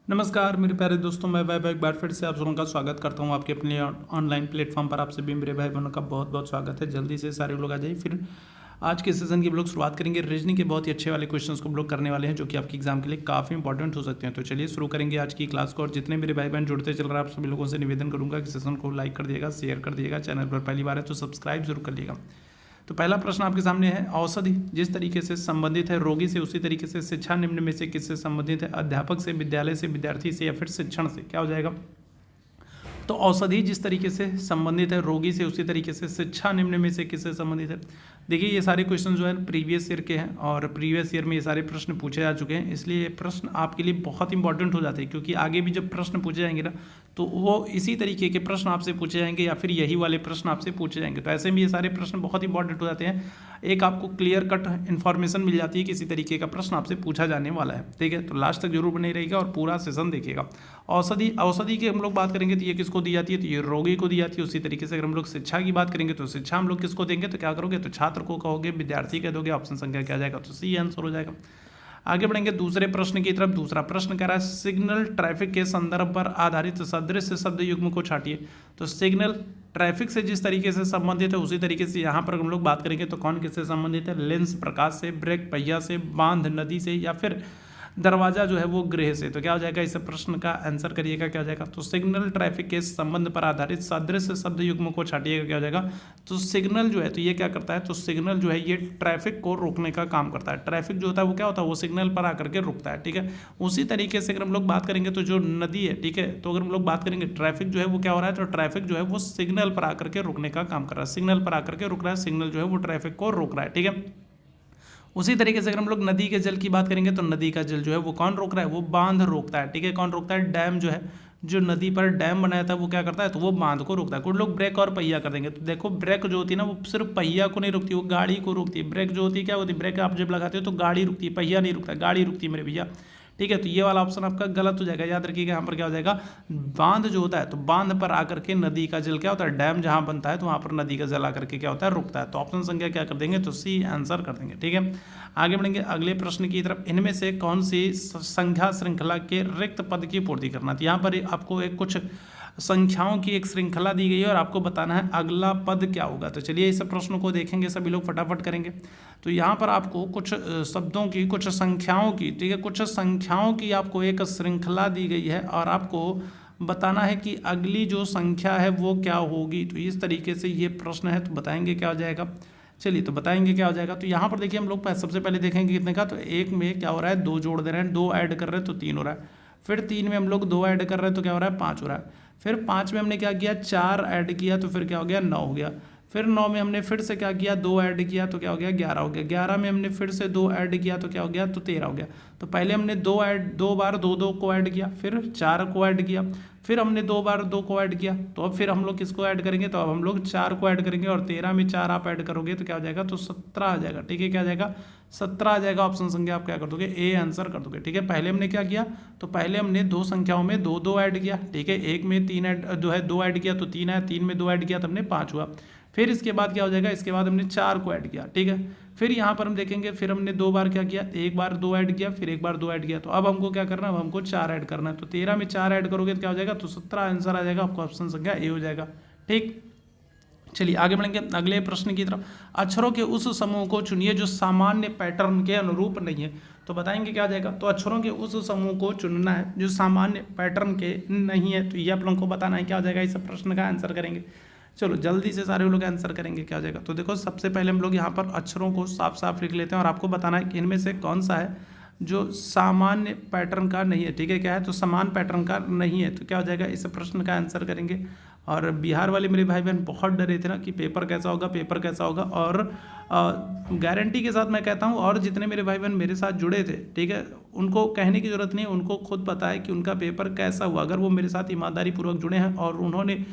नमस्कार मेरे प्यारे दोस्तों, मैं वैभव एक बार फिर से आप सबों का स्वागत करता हूं आपके अपने ऑनलाइन प्लेटफॉर्म पर। आप सभी मेरे भाई बहनों का बहुत बहुत स्वागत है। जल्दी से सारे लोग आ जाइए। फिर आज के सेशन की हम लोग शुरुआत करेंगे। रीजनिंग के बहुत ही अच्छे वाले क्वेश्चंस को हम लोग करने वाले हैं, जो कि आपके एग्जाम के लिए काफ़ी इंपॉर्टेंट हो सकते हैं। तो चलिए शुरू करेंगे आज की क्लास को। और जितने मेरे भाई बहन जुड़ते चल रहे हैं, आप सभी लोगों से निवेदन करूँगा कि सेशन को लाइक कर दिएगा, शेयर कर दिएगा। चैनल पर पहली बार है तो सब्सक्राइब जरूर कर लिएगा। तो पहला प्रश्न आपके सामने है, औषधि जिस तरीके से संबंधित है रोगी से, उसी तरीके से शिक्षा निम्न में से किससे संबंधित है? अध्यापक से, विद्यालय से, विद्यार्थी से, या फिर शिक्षण से? क्या हो जाएगा? तो औषधि जिस तरीके से संबंधित है रोगी से, उसी तरीके से शिक्षा निम्न में से किससे संबंधित है? देखिए, ये सारे क्वेश्चन जो है प्रीवियस ईयर के हैं, और प्रीवियस ईयर में ये सारे प्रश्न पूछे जा चुके हैं। इसलिए ये प्रश्न आपके लिए बहुत इंपॉर्टेंट हो जाते हैं, क्योंकि आगे भी जब प्रश्न पूछे जाएंगे ना, तो वो इसी तरीके के प्रश्न आपसे पूछे जाएंगे, या फिर यही वाले प्रश्न आपसे पूछे जाएंगे। तो ऐसे में ये सारे प्रश्न बहुत इंपॉर्टेंट हो जाते हैं। एक आपको क्लियर कट इन्फॉर्मेशन मिल जाती है कि इसी तरीके का प्रश्न आपसे पूछा जाने वाला है। ठीक है, तो लास्ट तक जरूर बने रहिएगा और पूरा सेशन देखिएगा। औषधि की हम लोग बात करेंगे तो ये किसको दी जाती है? तो ये रोगी को दी जाती है। उसी तरीके से अगर हम लोग शिक्षा की बात करेंगे तो शिक्षा हम लोग किसको देंगे? तो क्या करोगे? तो छात्र को कहोगे, विद्यार्थी कह दोगे। ऑप्शन संख्या क्या जाएगा? तो सी आंसर हो जाएगा। आगे बढ़ेंगे दूसरे प्रश्न की तरफ। दूसरा प्रश्न कह रहा है, सिग्नल ट्रैफिक के संदर्भ पर आधारित सदृश शब्द युग्म को छाटिए। तो सिग्नल ट्रैफिक से जिस तरीके से संबंधित है, उसी तरीके से यहाँ पर हम लोग बात करेंगे तो कौन किससे संबंधित है? लेंस प्रकाश से, ब्रेक पहिया से, बांध नदी से, या फिर दरवाजा जो है वो गृह से? तो क्या हो जाएगा? इस प्रश्न का आंसर करिएगा। क्या हो जाएगा? तो सिग्नल ट्रैफिक के संबंध पर आधारित सदृश शब्द युग्म को छाटिएगा। क्या हो जाएगा? तो सिग्नल जो है, तो ये क्या करता है? तो सिग्नल जो है ये ट्रैफिक को रोकने का काम करता है। ट्रैफिक जो होता है वो क्या होता है? वो सिग्नल पर आकर के रुकता है। ठीक है, उसी तरीके से अगर हम लोग बात करेंगे तो जो नदी है, ठीक है, तो अगर हम लोग बात करेंगे ट्रैफिक जो है वो क्या हो रहा है? तो ट्रैफिक जो है वो सिग्नल पर आकर के रुकने का काम कर रहा है। सिग्नल पर आकर के रुक रहा है, सिग्नल जो है वो ट्रैफिक को रोक रहा है। ठीक है, उसी तरीके से अगर हम लोग नदी के जल की बात करेंगे तो नदी का जल जो है वो कौन रोक रहा है? वो बांध रोकता है। ठीक है, कौन रोकता है? डैम जो है, जो नदी पर डैम बनाया था वो क्या करता है? तो वो बांध को रोकता है। कुछ लोग ब्रेक और पहिया कर देंगे। तो देखो, ब्रेक जो होती है ना वो सिर्फ पहिया को नहीं रोकती, वो गाड़ी को रोकती है। ब्रेक जो होती है क्या होती है? ब्रेक आप जब लगाते हो तो गाड़ी रुकती है, पहिया नहीं रुकता, गाड़ी रुकती है मेरे भैया। ठीक है, तो ये वाला ऑप्शन आपका गलत हो जाएगा। याद रखिएगा, यहाँ पर क्या हो जाएगा? बांध जो होता है, तो बांध पर आकर के नदी का जल क्या होता है? डैम जहाँ बनता है तो वहाँ पर नदी का जल आकर के क्या होता है? रुकता है। तो ऑप्शन संख्या क्या कर देंगे? तो सी आंसर कर देंगे। ठीक है, आगे बढ़ेंगे अगले प्रश्न की तरफ। इनमें से कौन सी संख्या श्रृंखला के रिक्त पद की पूर्ति करना? तो यहाँ पर आपको एक कुछ संख्याओं की एक श्रृंखला दी गई है और आपको बताना है अगला पद क्या होगा। तो चलिए इस प्रश्न को देखेंगे, सभी लोग फटाफट करेंगे। तो यहाँ पर आपको कुछ शब्दों की, कुछ संख्याओं की, ठीक है, कुछ संख्याओं की आपको एक श्रृंखला दी गई है और आपको बताना है कि अगली जो संख्या है वो क्या होगी। तो इस तरीके से ये प्रश्न है, तो बताएंगे क्या हो जाएगा। चलिए, तो बताएंगे क्या हो जाएगा। तो यहाँ पर देखिए, हम लोग सबसे पहले देखेंगे कितने का। तो एक में क्या हो रहा है? 2 जोड़ दे रहे हैं, 2 ऐड कर रहे हैं तो 3 हो रहा है। फिर 3 में हम लोग 2 ऐड कर रहे हैं तो क्या हो रहा है? 5 हो रहा है। फिर 5 में हमने क्या किया? 4 ऐड किया तो फिर क्या हो गया? 9 हो गया। फिर 9 में हमने फिर से क्या किया? 2 ऐड किया तो क्या हो गया? 11 हो गया। 11 में हमने फिर से 2 ऐड किया तो क्या हो गया? तो 13 हो गया। तो पहले हमने 2 बार 2 को ऐड किया, फिर 4 को ऐड किया, फिर हमने 2 बार 2 को ऐड किया। तो अब फिर हम लोग किसको ऐड करेंगे? तो अब हम लोग 4 को ऐड करेंगे, और 13 में 4 आप ऐड करोगे तो क्या हो जाएगा? तो 17 आ जाएगा। ठीक है, क्या आ जाएगा? 17 आ जाएगा। ऑप्शन संख्या आप क्या कर दोगे? ए आंसर कर दोगे। ठीक है, पहले हमने क्या किया? तो पहले हमने 2 संख्याओं में 2 ऐड किया। ठीक है, एक में 3 ऐड जो है 2 ऐड किया तो 3 आया, 3 में 2 ऐड किया तो हमने 5 हुआ। फिर इसके बाद क्या हो जाएगा? इसके बाद हमने 4 को ऐड किया। ठीक है, फिर यहाँ पर हम देखेंगे, फिर हमने 2 बार क्या किया? एक बार 2 ऐड किया, फिर एक बार 2 ऐड किया। तो अब हमको क्या करना है? अब हमको 4 ऐड करना है। तो 13 में 4 ऐड करोगे तो क्या हो जाएगा? तो 17 आंसर आ जाएगा। आपको ऑप्शन संख्या ए हो जाएगा। ठीक, चलिए आगे बढ़ेंगे अगले प्रश्न की तरफ। अक्षरों के उस समूह को चुनिए जो सामान्य पैटर्न के अनुरूप नहीं है। तो बताएंगे क्या आ जाएगा? तो अक्षरों के उस समूह को चुनना है जो सामान्य पैटर्न के नहीं है। तो ये आप लोगों को बताना है क्या हो जाएगा। इस प्रश्न का आंसर करेंगे। चलो जल्दी से सारे लोग आंसर करेंगे, क्या हो जाएगा। तो देखो, सबसे पहले हम लोग यहाँ पर अक्षरों को साफ साफ लिख लेते हैं और आपको बताना है कि इनमें से कौन सा है जो सामान्य पैटर्न का नहीं है। ठीक है, क्या है? तो समान पैटर्न का नहीं है। तो क्या हो जाएगा? इस प्रश्न का आंसर करेंगे। और बिहार वाले मेरे भाई बहन बहुत डरे थे ना कि पेपर कैसा होगा, पेपर कैसा होगा। और गारंटी के साथ मैं कहता हूँ, और जितने मेरे भाई बहन मेरे साथ जुड़े थे, ठीक है, उनको कहने की ज़रूरत नहीं है, उनको खुद पता है कि उनका पेपर कैसा हुआ। अगर वो मेरे साथ ईमानदारी पूर्वक जुड़े हैं और उन्होंने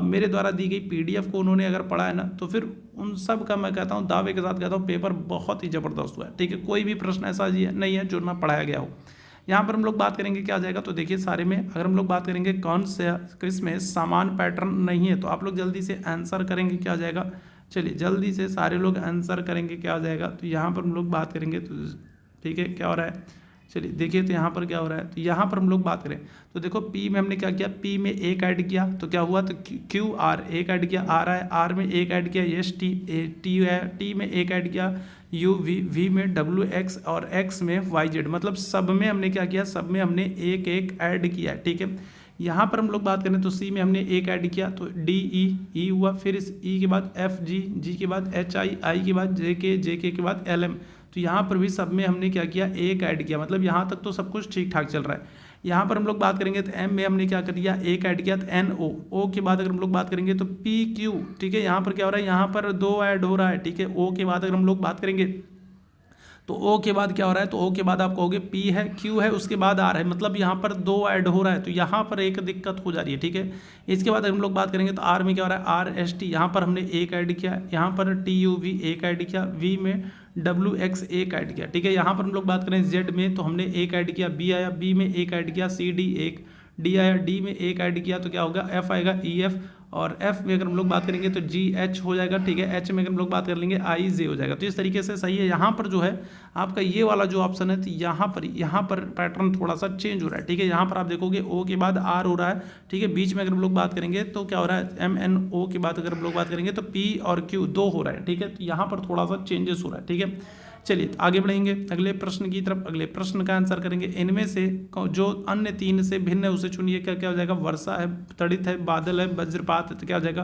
मेरे द्वारा दी गई PDF को उन्होंने अगर पढ़ा है ना, तो फिर उन सब का मैं कहता हूँ, दावे के साथ कहता हूँ, पेपर बहुत ही ज़बरदस्त हुआ है। ठीक है, कोई भी प्रश्न ऐसा नहीं है जो ना पढ़ाया गया हो। यहाँ पर हम लोग बात करेंगे क्या आ जाएगा। तो देखिए, सारे में अगर हम लोग बात करेंगे कौन से किसमें समान पैटर्न नहीं है, तो आप लोग जल्दी से आंसर करेंगे क्या आ जाएगा। चलिए जल्दी से सारे लोग आंसर करेंगे क्या आ जाएगा। तो यहाँ पर हम लोग बात करेंगे तो ठीक है, क्या हो रहा है। चलिए देखिए तो यहाँ पर क्या हो रहा है, तो यहाँ पर हम लोग बात करें तो देखो पी में हमने क्या किया, पी में एक ऐड किया तो क्या हुआ, तो क्यू आर एक ऐड किया, आर है, आर में एक ऐड किया, एस टी, टी है, टी में एक ऐड किया, यू वी, वी में डब्ल्यू एक्स और एक्स में वाई जेड, मतलब सब में हमने क्या किया, सब में हमने एक एक ऐड किया, ठीक है। यहाँ पर हम लोग बात करें तो सी में हमने एक ऐड किया तो डी ई, ई हुआ, फिर इस ई के बाद एफ जी, जी के बाद एच आई, आई के बाद जे के बाद एल एम, तो यहाँ पर भी सब में हमने क्या किया, एक ऐड किया, मतलब यहाँ तक तो सब कुछ ठीक ठाक चल रहा है। यहाँ पर हम लोग बात करेंगे तो एम में हमने क्या कर दिया, एक ऐड किया तो एन ओ, ओ के बाद अगर हम लोग बात करेंगे तो पी क्यू, ठीक है। यहाँ पर क्या हो रहा है, यहाँ पर दो ऐड हो रहा है, ठीक है। ओ के बाद अगर हम लोग बात करेंगे तो ओ के बाद क्या हो रहा है, तो ओ के बाद आप कहोगे पी है, क्यू है, उसके बाद आर है, मतलब यहाँ पर दो ऐड हो रहा है, तो यहाँ पर एक दिक्कत हो जा रही है, ठीक है। इसके बाद अगर हम लोग बात करेंगे तो आर में क्या हो रहा है, आर एस टी, यहाँ पर हमने एक ऐड किया, यहाँ पर टी यू वी एक ऐड किया, वी में डब्ल्यू एक्स एक ऐड किया, ठीक है। यहाँ पर हम लोग बात करें जेड में तो हमने एक ऐड किया, बी आया, बी में एक ऐड किया, सी डी एक, डी आया, डी में एक ऐड किया तो क्या होगा, एफ आएगा, ई एफ, और एफ में अगर हम लोग बात करेंगे तो जी एच हो जाएगा, ठीक है। एच में अगर हम लोग बात कर लेंगे आई जे हो जाएगा। तो इस तरीके से सही है। यहाँ पर जो है आपका ये वाला जो ऑप्शन है, तो यहाँ पर पैटर्न थोड़ा सा चेंज हो रहा है, ठीक है। यहाँ पर आप देखोगे ओ के बाद आर हो रहा है, ठीक है। बीच में अगर हम लोग बात करेंगे तो क्या हो रहा है, एम एन ओ के बाद अगर हम लोग बात करेंगे तो पी और क्यू दो हो रहा है, ठीक है। तो यहाँ पर थोड़ा सा चेंजेस हो रहा है, ठीक है। चलिए आगे बढ़ेंगे अगले प्रश्न की तरफ। अगले प्रश्न का आंसर करेंगे, इनमें से जो अन्य तीन से भिन्न है उसे चुनिए। क्या क्या हो जाएगा, वर्षा है, तड़ित है, बादल है, वज्रपात है, तो क्या हो जाएगा,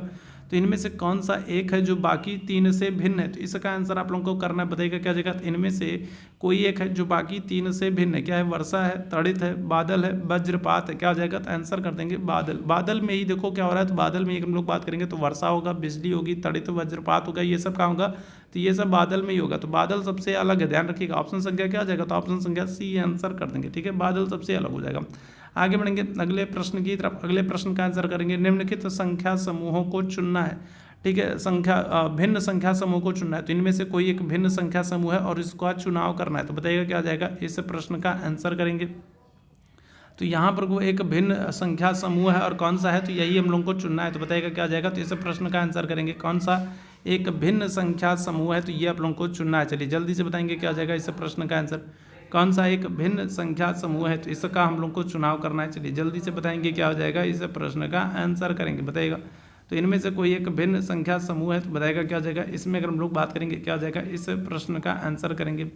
तो इनमें से कौन सा एक है जो बाकी तीन से भिन्न है, तो इसका आंसर आप लोगों को करना है, बताइएगा क्या हो जाएगा। तो इनमें से कोई एक है जो बाकी तीन से भिन्न है, क्या है, वर्षा है, तड़ित है, बादल है, वज्रपात है, क्या हो जाएगा, तो आंसर कर देंगे बादल। बादल में ही देखो क्या हो रहा है, तो बादल में हम लोग बात करेंगे तो वर्षा होगा, बिजली होगी, तड़ित वज्रपात होगा, ये सब कहाँ होगा, तो ये सब बादल में ही होगा। तो बादल सबसे अलग है, ध्यान रखिएगा। ऑप्शन संख्या क्या आ जाएगा, तो ऑप्शन संख्या सी आंसर कर देंगे, ठीक है। बादल सबसे अलग हो जाएगा। आगे बढ़ेंगे अगले प्रश्न की तरफ। अगले प्रश्न का आंसर करेंगे, निम्नलिखित संख्या समूहों को चुनना है, ठीक है। भिन्न संख्या समूह को चुनना है, तो इनमें से कोई एक भिन्न संख्या समूह है और इसका चुनाव करना है, तो बताइएगा क्या आ जाएगा। इस प्रश्न का आंसर करेंगे तो यहाँ पर वो एक भिन्न संख्या समूह है और कौन सा है, तो यही हम लोगों को चुनना है, तो बताइएगा क्या आ जाएगा। तो इस प्रश्न का आंसर करेंगे, कौन सा एक भिन्न संख्या समूह है, तो ये आप लोगों को चुनना है। चलिए जल्दी से बताएंगे क्या आ जाएगा इस प्रश्न का आंसर, कौन सा एक भिन्न संख्या समूह है, तो इसका हम लोग को चुनाव करना है। चलिए जल्दी से बताएंगे क्या हो जाएगा, इस प्रश्न का आंसर करेंगे, बताइएगा। तो इनमें से कोई एक भिन्न संख्या समूह है, तो बताएगा क्या हो जाएगा। इसमें अगर हम लोग बात करेंगे क्या हो जाएगा, इस प्रश्न का आंसर करेंगे।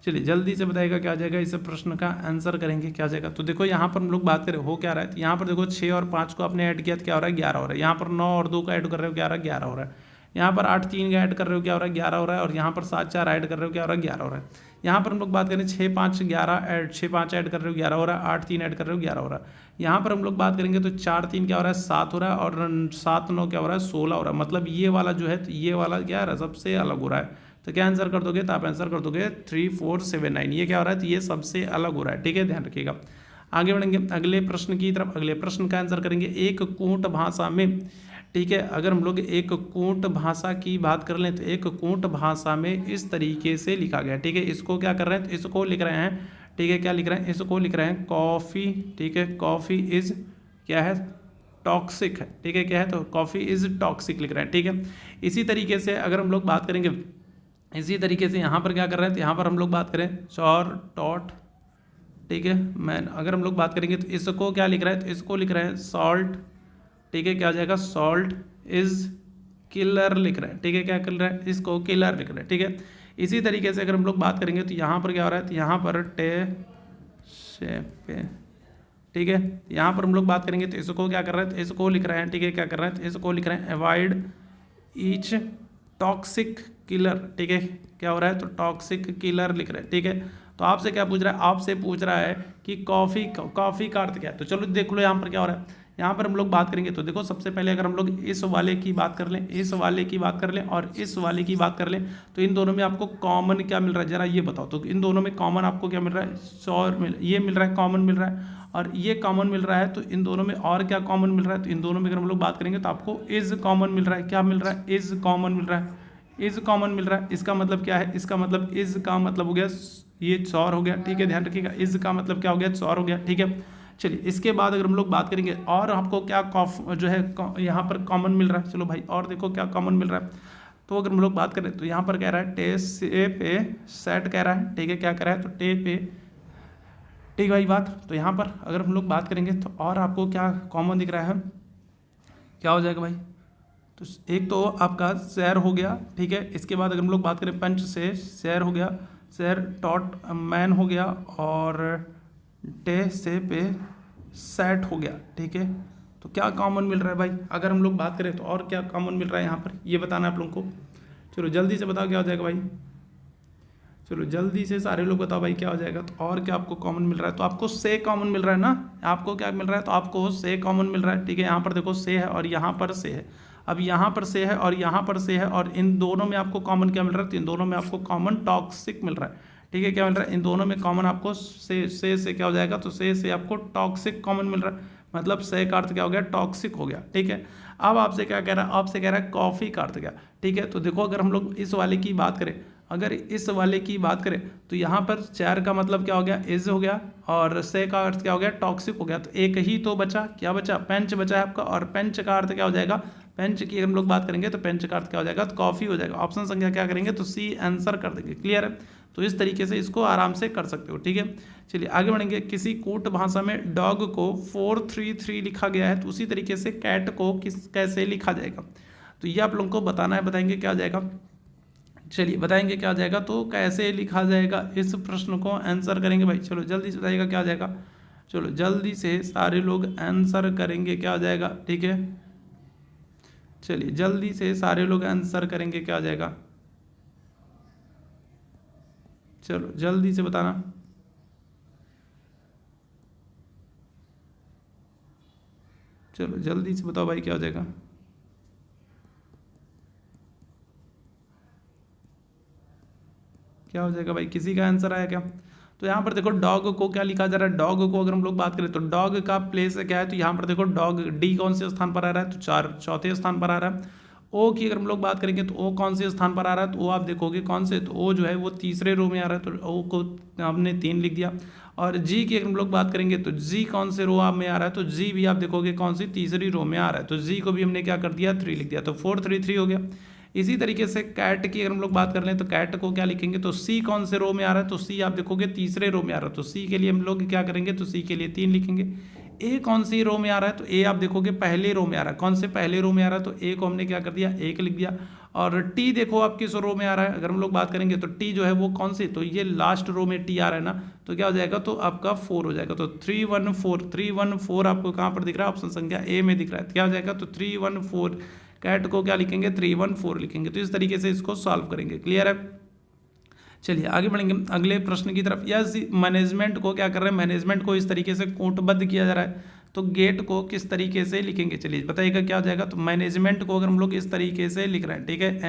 चलिए जल्दी से बताइएगा क्या आ जाएगा, इस प्रश्न का आंसर करेंगे क्या आ जाएगा। तो देखो यहाँ पर हम लोग बात करें हो क्या रहा है, तो यहाँ पर देखो 6 और 5 को आपने ऐड किया तो क्या हो रहा है, 11 हो रहा है। यहाँ पर 9 और 2 का ऐड कर रहे हो, क्या हो रहा है, 11 हो रहा है। यहाँ पर 8 3 का ऐड कर रहे हो, क्या हो रहा है, 11 हो रहा है। और यहाँ पर 7 4 ऐड कर रहे हो, क्या हो रहा है, 11 हो रहा है। यहाँ पर हम लोग बात करें 6 5 11 ऐड, 6 5 ऐड कर रहे हो, 11 हो रहा है। 8 3 ऐड कर रहे हो, 11 हो रहा है। यहाँ पर हम लोग बात करेंगे तो 4 3 क्या हो रहा है, 7 हो रहा है। और 7 9 क्या हो रहा है, 16 हो रहा है। मतलब ये वाला जो है, ये वाला क्या है, सबसे अलग हो रहा है। तो क्या आंसर कर दोगे, तो आप आंसर कर दोगे 3 4 7 9, ये क्या हो रहा है, तो ये सबसे अलग हो रहा है, ठीक है, ध्यान रखिएगा। आगे बढ़ेंगे अगले प्रश्न की तरफ। अगले प्रश्न का आंसर करेंगे, एक कूट भाषा में, ठीक है। अगर हम लोग एक कूट भाषा की बात कर लें तो एक कूट भाषा में इस तरीके से लिखा गया, ठीक है। इसको क्या कर रहे हैं, तो इसको लिख रहे हैं, ठीक है। क्या लिख रहे हैं, इसको लिख रहे हैं कॉफ़ी, ठीक है। कॉफ़ी इज़ क्या है, टॉक्सिक है, ठीक है। क्या है, तो कॉफ़ी इज़ टॉक्सिक लिख रहे हैं, ठीक है। इसी तरीके से अगर हम लोग बात करेंगे, इसी तरीके से यहाँ पर क्या कर रहे हैं, तो यहाँ पर हम लोग बात करें चौर टॉट, ठीक है, मैन। अगर हम लोग बात करेंगे तो इसको क्या लिख रहा है, तो इसको लिख रहे हैं सॉल्ट, ठीक है। क्या हो जाएगा, सॉल्ट इज किलर लिख रहे हैं, ठीक है। क्या कर रहा है, इसको किलर लिख रहे हैं, ठीक है। इसी तरीके से अगर हम लोग बात करेंगे तो यहाँ पर क्या हो रहा है, तो यहाँ पर टे शेपे, ठीक है। यहाँ पर हम लोग बात करेंगे तो इसको क्या कर रहे हैं, तो इसको लिख रहे हैं, ठीक है। क्या कर रहे हैं, तो इसको लिख रहे हैं अवॉइड ईच टॉक्सिक किलर, ठीक है। क्या हो रहा है, तो टॉक्सिक किलर लिख रहे हैं, ठीक है। तो आपसे क्या पूछ रहा है, आपसे पूछ रहा है कि कॉफ़ी का अर्थ क्या है। तो चलो देख लो यहाँ पर क्या हो रहा है। यहाँ पर हम लोग बात करेंगे तो देखो सबसे पहले अगर हम लोग इस वाले की बात कर लें, इस वाले की बात कर लें और इस वाले की बात कर लें, तो इन दोनों में आपको कॉमन क्या मिल रहा है, जरा ये बताओ। तो इन दोनों में कॉमन आपको क्या मिल रहा है, सौर ये मिल रहा है, कॉमन मिल रहा है, और ये कॉमन मिल रहा है। तो इन दोनों में और क्या कॉमन मिल रहा है, तो इन दोनों में अगर हम लोग बात करेंगे तो आपको इज कॉमन मिल रहा है। क्या मिल रहा है, इज कॉमन मिल रहा है, इज कॉमन मिल रहा है। इसका मतलब क्या है, इसका मतलब इज का मतलब हो गया ये सौर हो गया, ठीक है। ध्यान रखिएगा, इज का मतलब क्या हो गया, सौर हो गया, ठीक है। चलिए इसके बाद अगर हम लोग बात करेंगे और आपको क्या जो है यहाँ पर कॉमन मिल रहा है, चलो भाई और देखो क्या कॉमन मिल रहा है। तो अगर हम लोग बात करें तो यहाँ पर कह रहा है टे से पे सेट कह रहा है, ठीक है। क्या कह रहा है, तो टे पे ठीक भाई बात। तो यहाँ पर अगर हम लोग बात करेंगे तो और आपको क्या कॉमन दिख रहा है, क्या हो जाएगा भाई, तो एक तो आपका शहर हो गया, ठीक है। इसके बाद अगर हम लोग बात करें पंच से शहर हो गया, शहर टॉट मैन हो गया, और टे से पे सेट हो गया, ठीक है। तो क्या कॉमन मिल रहा है भाई, अगर हम लोग बात करें तो और क्या कॉमन मिल रहा है यहाँ पर, ये बताना है आप लोगों को। चलो जल्दी से बताओ क्या हो जाएगा भाई, चलो जल्दी से सारे लोग बताओ भाई क्या हो जाएगा। तो और क्या आपको कॉमन मिल रहा है, तो आपको से कॉमन मिल रहा है ना, आपको क्या मिल रहा है, तो आपको से कॉमन मिल रहा है, ठीक है। यहाँ पर देखो से है और यहाँ पर से है, अब यहाँ पर से है और यहाँ पर से है, और इन दोनों में आपको कॉमन क्या मिल रहा है, तो इन दोनों में आपको कॉमन टॉक्सिक मिल रहा है, ठीक है। क्या मिल रहा है, इन दोनों में कॉमन आपको से क्या हो जाएगा, तो से आपको टॉक्सिक कॉमन मिल रहा है, मतलब से का अर्थ क्या हो गया, टॉक्सिक हो गया, ठीक है। अब आपसे क्या कह रहा है, आपसे कह रहा है कॉफ़ी का अर्थ क्या, ठीक है। तो देखो अगर हम लोग इस वाले की बात करें, अगर इस वाले की बात करें तो यहाँ पर चेयर का मतलब क्या हो गया, इज हो गया, और से का अर्थ क्या हो गया, टॉक्सिक हो गया। तो एक ही तो बचा, क्या बचा, पेंच बचा है आपका, और पेंच का अर्थ क्या हो जाएगा, पेंच की हम लोग बात करेंगे तो पेंच का अर्थ क्या हो जाएगा, तो कॉफ़ी हो जाएगा। ऑप्शन संख्या क्या करेंगे, तो सी आंसर कर देंगे, क्लियर है। तो इस तरीके से इसको आराम से कर सकते हो, ठीक है। चलिए आगे बढ़ेंगे। किसी कूट भाषा में डॉग को 433 लिखा गया है, तो उसी तरीके से कैट को कैसे लिखा जाएगा, तो ये आप लोगों को बताना है, बताएंगे क्या जाएगा। चलिए बताएंगे क्या जाएगा, तो कैसे लिखा जाएगा, इस प्रश्न को आंसर करेंगे भाई। चलो जल्दी से बताइएगा क्या जाएगा, चलो जल्दी से सारे लोग आंसर करेंगे क्या जाएगा, ठीक है। चलिए जल्दी से सारे लोग आंसर करेंगे क्या जाएगा, चलो जल्दी से बताना। चलो जल्दी से बताओ भाई क्या हो जाएगा, क्या हो जाएगा भाई, किसी का आंसर आया क्या। तो यहाँ पर देखो डॉग को क्या लिखा जा रहा है, डॉग को अगर हम लोग बात करें तो डॉग का प्लेस क्या है, तो यहाँ पर देखो डॉग डी कौन से स्थान पर आ रहा है, तो चौथे स्थान पर आ रहा है। ओ की अगर हम लोग बात करेंगे तो ओ कौन से स्थान पर आ रहा है, तो ओ आप देखोगे कौन से, तो ओ जो है वो तीसरे रो में आ रहा है, तो ओ को हमने 3 लिख दिया। और जी की अगर हम लोग बात करेंगे तो जी कौन से रो में आ रहा है, तो जी भी आप देखोगे कौन सी, तीसरी रो में आ रहा है, तो जी को भी हमने क्या कर दिया, 3 लिख दिया, तो 433 हो गया। इसी तरीके से कैट की अगर हम लोग बात कर लें तो कैट को क्या लिखेंगे, तो सी कौन से रो में आ रहा है, तो सी आप देखोगे तीसरे रो में आ रहा है, तो सी के लिए हम लोग क्या करेंगे, तो सी के लिए 3 लिखेंगे। ए कौन सी रो में आ रहा है, तो ए आप देखोगे पहले रो में आ रहा है, कौन से पहले रो में आ रहा है, तो ए को हमने क्या कर दिया, 1 लिख दिया। और टी देखो आप किस रो में आ रहा है, अगर हम लोग बात करेंगे तो टी जो है वो कौन सी, तो ये लास्ट रो में टी आ रहा है ना, तो क्या हो जाएगा, तो आपका 4 हो जाएगा। तो 314 आपको कहाँ पर दिख रहा है, ऑप्शन संख्या ए में दिख रहा है, क्या हो जाएगा, तो 314 कैट को क्या लिखेंगे, 314 लिखेंगे। तो इस तरीके से इसको सॉल्व करेंगे, क्लियर है। चलिए आगे बढ़ेंगे अगले प्रश्न की तरफ। यस मैनेजमेंट को क्या कर रहे हैं, मैनेजमेंट को इस तरीके से कूटबद्ध किया जा रहा है, तो गेट को किस तरीके से लिखेंगे, चलिए बताइएगा क्या हो जाएगा। तो मैनेजमेंट को अगर हम लोग इस तरीके से लिख रहे हैं, ठीक है,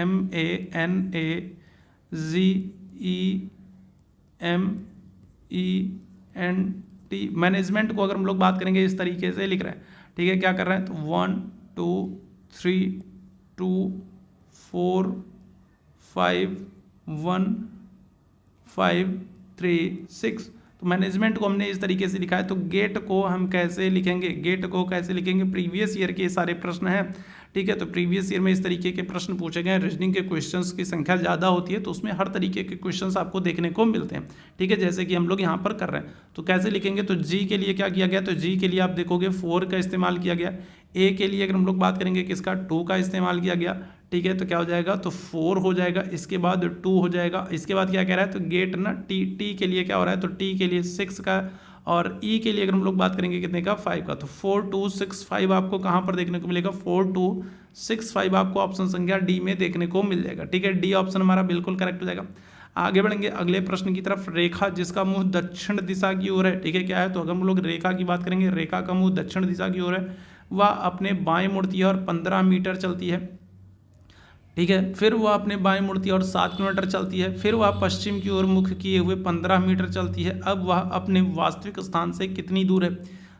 MANAGEMENT, मैनेजमेंट को अगर हम लोग बात करेंगे इस तरीके से लिख रहे हैं, ठीक है। क्या कर रहे हैं, तो 1 2 3 2 4 5 1 5 3 6, तो मैनेजमेंट को हमने इस तरीके से लिखा है। तो गेट को हम कैसे लिखेंगे, गेट को कैसे लिखेंगे, प्रीवियस ईयर के सारे प्रश्न हैं, ठीक है। तो प्रीवियस ईयर में इस तरीके के प्रश्न पूछे गए हैं, रीजनिंग के क्वेश्चंस की संख्या ज़्यादा होती है तो उसमें हर तरीके के क्वेश्चंस आपको देखने को मिलते हैं, ठीक है, जैसे कि हम लोग यहाँ पर कर रहे हैं। तो कैसे लिखेंगे, तो जी के लिए क्या किया गया, तो जी के लिए आप देखोगे 4 का इस्तेमाल किया गया। ए के लिए अगर हम लोग बात करेंगे किसका, 2 का इस्तेमाल किया गया, ठीक है। तो क्या हो जाएगा, तो 4 हो जाएगा, इसके बाद 2 हो जाएगा, इसके बाद क्या कह रहा है, तो गेट ना टी के लिए क्या हो रहा है, तो टी के लिए 6 का, और ई के लिए अगर हम लोग बात करेंगे कितने का, 5 का। तो 4 2 6 5 आपको कहाँ पर देखने को मिलेगा, 4 2 6 5 आपको ऑप्शन संख्या डी में देखने को मिल जाएगा, ठीक है। डी ऑप्शन हमारा बिल्कुल करेक्ट हो जाएगा। आगे बढ़ेंगे अगले प्रश्न की तरफ। रेखा जिसका मुंह दक्षिण दिशा की ओर है, ठीक है, क्या है, तो अगर हम लोग रेखा की बात करेंगे, रेखा का मुंह दक्षिण दिशा की ओर है, वह अपने बाएं मुड़ती है और 15 मीटर चलती है, ठीक है। फिर वह अपने बाएं मुड़ती है और 7 किलोमीटर चलती है, फिर वह पश्चिम की ओर मुख किए हुए 15 मीटर चलती है। अब वह अपने वास्तविक स्थान से कितनी दूर है,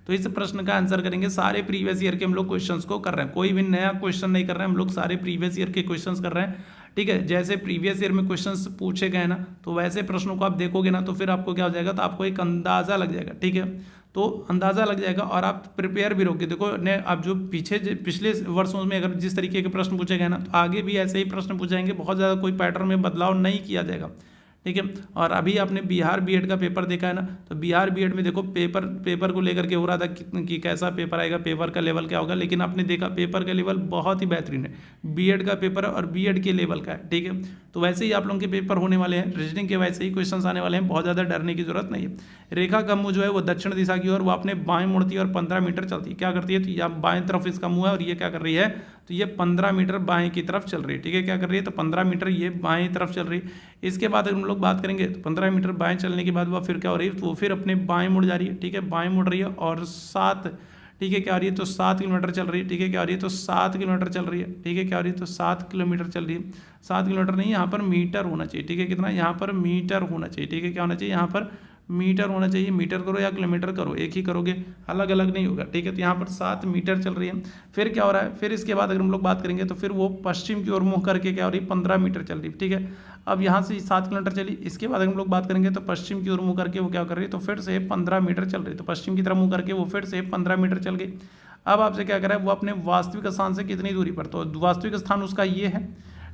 तो इस प्रश्न का आंसर करेंगे। सारे प्रीवियस ईयर के हम लोग क्वेश्चंस को कर रहे हैं, कोई भी नया क्वेश्चन नहीं कर रहे हैं, हम लोग सारे प्रीवियस ईयर के क्वेश्चंस कर रहे हैं, ठीक है। जैसे प्रीवियस ईयर में क्वेश्चंस पूछे गए ना, तो वैसे प्रश्नों को आप देखोगे ना, तो फिर आपको क्या हो जाएगा, तो आपको एक अंदाज़ा लग जाएगा, ठीक है। तो अंदाज़ा लग जाएगा और आप प्रिपेयर भी रहोगे। देखो ने आप जो पिछले वर्षों में अगर जिस तरीके के प्रश्न पूछे गए ना, तो आगे भी ऐसे ही प्रश्न पूछे जाएंगे, बहुत ज़्यादा कोई पैटर्न में बदलाव नहीं किया जाएगा, ठीक है। और अभी आपने बिहार बीएड का पेपर देखा है ना, तो बिहार बीएड में देखो पेपर को लेकर के हो रहा था कि कैसा पेपर आएगा, पेपर का लेवल क्या होगा, लेकिन आपने देखा पेपर का लेवल बहुत ही बेहतरीन है, बीएड का पेपर है और बीएड के लेवल का है, ठीक है। तो वैसे ही आप लोगों के पेपर होने वाले हैं, रीजनिंग के वैसे ही क्वेश्चन आने वाले हैं, बहुत ज़्यादा डरने की जरूरत नहीं है। रेखा का मुँह जो है वो दक्षिण दिशा की ओर वो अपने बाएं मुड़ती है और 15 मीटर चलती है, क्या करती है, तो यहाँ बाएं तरफ इसका मुँह है और ये क्या कर रही है, तो ये 15 मीटर बाएं की तरफ चल रही है, ठीक है। क्या कर रही है, तो 15 मीटर ये बाएं तरफ चल रही है। इसके बाद अगर हम लोग बात करेंगे तो 15 मीटर बाएं चलने के बाद वह फिर क्या हो रही है, तो वो फिर अपने बाएं मुड़ जा रही है, ठीक है, बाएं मुड़ रही है और 7, ठीक है, क्या हो रही है, तो 7 किलोमीटर चल रही है, ठीक है, क्या हो रही है, तो 7 किलोमीटर चल रही है, ठीक है, क्या हो रही है, तो 7 किलोमीटर चल रही है। 7 किलोमीटर नहीं, यहाँ पर मीटर होना चाहिए, ठीक है, कितना, यहाँ पर मीटर होना चाहिए, ठीक है, क्या होना चाहिए, यहाँ पर मीटर होना चाहिए। मीटर करो या किलोमीटर करो, एक ही करोगे, अलग अलग नहीं होगा, ठीक है। तो यहाँ पर 7 मीटर चल रही है। फिर क्या हो रहा है, फिर इसके बाद अगर हम लोग बात करेंगे तो फिर वो पश्चिम की ओर मुँह करके क्या हो रही है, 15 मीटर चल रही है, ठीक है। अब यहाँ से 7 किलोमीटर चली, इसके बाद अगर हम लोग बात करेंगे तो पश्चिम की ओर मुँह करके वो क्या कर रही है, तो फिर से 15 मीटर चल रही है, तो पश्चिम की तरफ मुँह करके वो फिर से 15 मीटर चल गई। अब आपसे क्या कर रहा है, वो अपने वास्तविक स्थान से कितनी दूरी पर, तो वास्तविक स्थान उसका ये है,